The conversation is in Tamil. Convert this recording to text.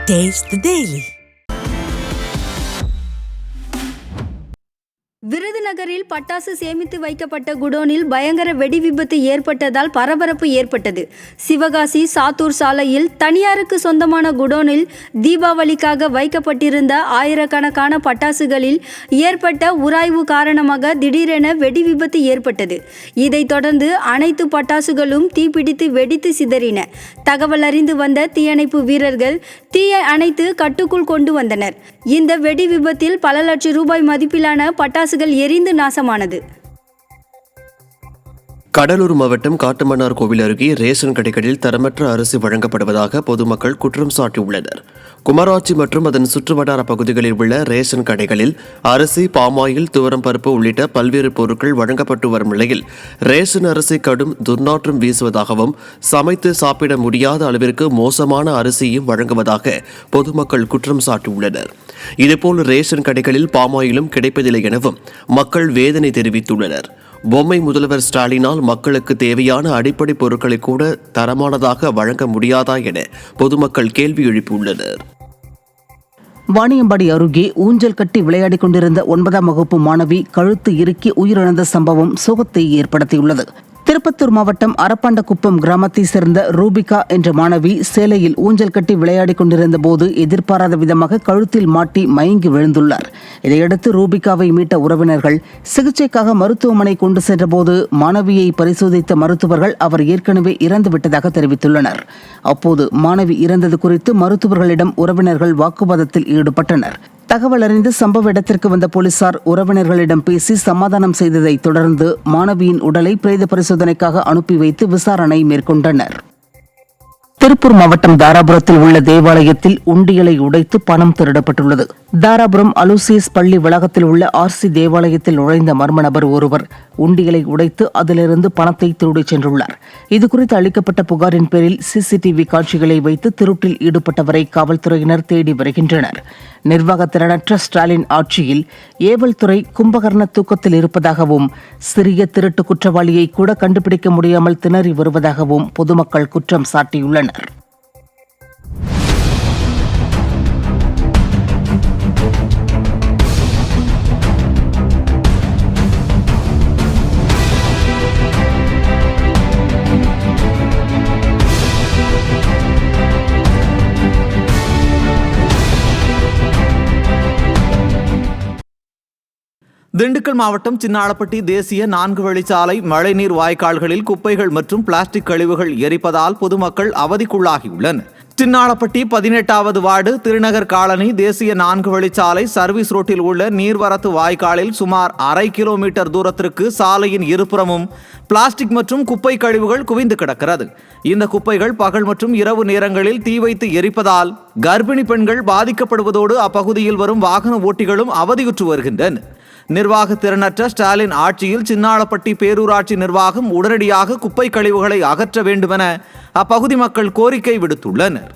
Taste the Daily. விருதுநகரில் பட்டாசு சேமித்து வைக்கப்பட்ட குடோனில் பயங்கர வெடி விபத்து ஏற்பட்டதால் பரபரப்பு ஏற்பட்டது. சிவகாசி சாத்தூர் சாலையில் தனியாருக்கு சொந்தமான குடோனில் தீபாவளிக்காக வைக்கப்பட்டிருந்த ஆயிரக்கணக்கான பட்டாசுகளில் ஏற்பட்ட உராய்வு காரணமாக திடீரென வெடி விபத்து ஏற்பட்டது. இதைத் தொடர்ந்து அனைத்து பட்டாசுகளும் தீப்பிடித்து வெடித்து சிதறின. தகவல் அறிந்து வந்த தீயணைப்பு வீரர்கள் தீயை அணைத்து கட்டுக்குள் கொண்டு வந்தனர். இந்த வெடி விபத்தில் பல லட்சம் ரூபாய் மதிப்பிலான பட்டாசுகள் எரிந்து நாசமானது. கடலூர் மாவட்டம் காட்டுமன்னார் கோவில் அருகே ரேஷன் கடைகளில் தரமற்ற அரிசி வழங்கப்படுவதாக பொதுமக்கள் குற்றம் சாட்டியுள்ளனர். குமராட்சி மற்றும் அதன் சுற்றுவட்டார பகுதிகளில் உள்ள ரேஷன் கடைகளில் அரிசி, பாமாயில், துவரம் பருப்பு உள்ளிட்ட பல்வேறு பொருட்கள் வழங்கப்பட்டு வரும் நிலையில் ரேஷன் அரிசி கடும் துர்நாற்றம் வீசுவதாகவும் சமைத்து சாப்பிட முடியாத அளவிற்கு மோசமான அரிசியும் வழங்குவதாக பொதுமக்கள் குற்றம் சாட்டியுள்ளனர். இதேபோல் ரேஷன் கடைகளில் பாமாயிலும் கிடைப்பதில்லை எனவும் மக்கள் வேதனை தெரிவித்துள்ளனர். பொம்மை முதல்வர் ஸ்டாலினால் மக்களுக்கு தேவையான அடிப்படை பொருட்களை கூட தரமானதாக வழங்க முடியாதா என பொதுமக்கள் கேள்வி எழுப்பியுள்ளனர். வாணியம்பாடி அருகே ஊஞ்சல் கட்டி விளையாடிக் கொண்டிருந்த 9ஆம் வகுப்பு மாணவி கழுத்து இறுக்கி உயிரிழந்த சம்பவம் சோகத்தை ஏற்படுத்தியுள்ளது. திருப்பத்தூர் மாவட்டம் அரப்பாண்டகுப்பம் கிராமத்தை சேர்ந்த ரூபிகா என்ற மாணவி சேலையில் ஊஞ்சல் கட்டி விளையாடிக் கொண்டிருந்த போது எதிர்பாராத விதமாக கழுத்தில் மாட்டி மயங்கி விழுந்துள்ளார். இதையடுத்து ரூபிகாவை மீட்ட உறவினர்கள் சிகிச்சைக்காக மருத்துவமனை கொண்டு சென்றபோது மாணவியை பரிசோதித்த மருத்துவர்கள் அவர் ஏற்கனவே இறந்துவிட்டதாக தெரிவித்துள்ளனர். அப்போது மாணவி இறந்தது குறித்து மருத்துவர்களிடம் உறவினர்கள் வாக்குவாதத்தில் ஈடுபட்டனர். தகவல் அறிந்து சம்பவ இடத்திற்கு வந்த போலீசார் உறவினர்களிடம் பேசி சமாதானம் செய்ததை தொடர்ந்து மாணவியின் உடலை பிரேத பரிசோதனைக்காக அனுப்பி வைத்து விசாரணை மேற்கொண்டனர். திருப்பூர் மாவட்டம் தாராபுரத்தில் உள்ள தேவாலயத்தில் உண்டியலை உடைத்து பணம் திருடப்பட்டுள்ளது. தாராபுரம் அலூசியஸ் பள்ளி வளாகத்தில் உள்ள ஆர்சி தேவாலயத்தில் நுழைந்த மர்ம நபர் ஒருவர் உண்டியலை உடைத்து அதிலிருந்து பணத்தை திருடிச் சென்றுள்ளார். இதுகுறித்து அளிக்கப்பட்ட புகாரின் பேரில் சிசிடிவி காட்சிகளை வைத்து திருட்டில் ஈடுபட்டவரை காவல்துறையினர் தேடி வருகின்றனர். நிர்வாக திறனற்ற ஸ்டாலின் ஆட்சியில் ஏவல் துறை கும்பகர்ண தூக்கத்தில் இருப்பதாகவும் சிறிய திருட்டு குற்றவாளியை கூட கண்டுபிடிக்க முடியாமல் திணறி வருவதாகவும் பொதுமக்கள் குற்றம் சாட்டியுள்ளனர். திண்டுக்கல் மாவட்டம் சின்னாளப்பட்டி தேசிய 4 வழிச்சாலை மழைநீர் வாய்க்கால்களில் குப்பைகள் மற்றும் பிளாஸ்டிக் கழிவுகள் எரிப்பதால் பொதுமக்கள் அவதிக்குள்ளாகியுள்ளனர். சின்னாளப்பட்டி 18வது வார்டு திருநகர் காலனி தேசிய 4 வழிச்சாலை சர்வீஸ் ரோட்டில் உள்ள நீர்வரத்து வாய்க்காலில் சுமார் 1/2 கிலோமீட்டர் தூரத்திற்கு சாலையின் இருபுறமும் பிளாஸ்டிக் மற்றும் குப்பை கழிவுகள் குவிந்து கிடக்கிறது. இந்த குப்பைகள் பகல் மற்றும் இரவு நேரங்களில் தீ வைத்து எரிப்பதால் கர்ப்பிணி பெண்கள் பாதிக்கப்படுவதோடு அப்பகுதியில் வரும் வாகன ஓட்டிகளும் அவதியுற்று வருகின்றனர். நிர்வாக திறனற்ற ஸ்டாலின் ஆட்சியில் சின்னாளப்பட்டி பேரூராட்சி நிர்வாகம் உடனடியாக குப்பை கழிவுகளை அகற்ற வேண்டுமென அப்பகுதி மக்கள் கோரிக்கை விடுத்துள்ளனர்.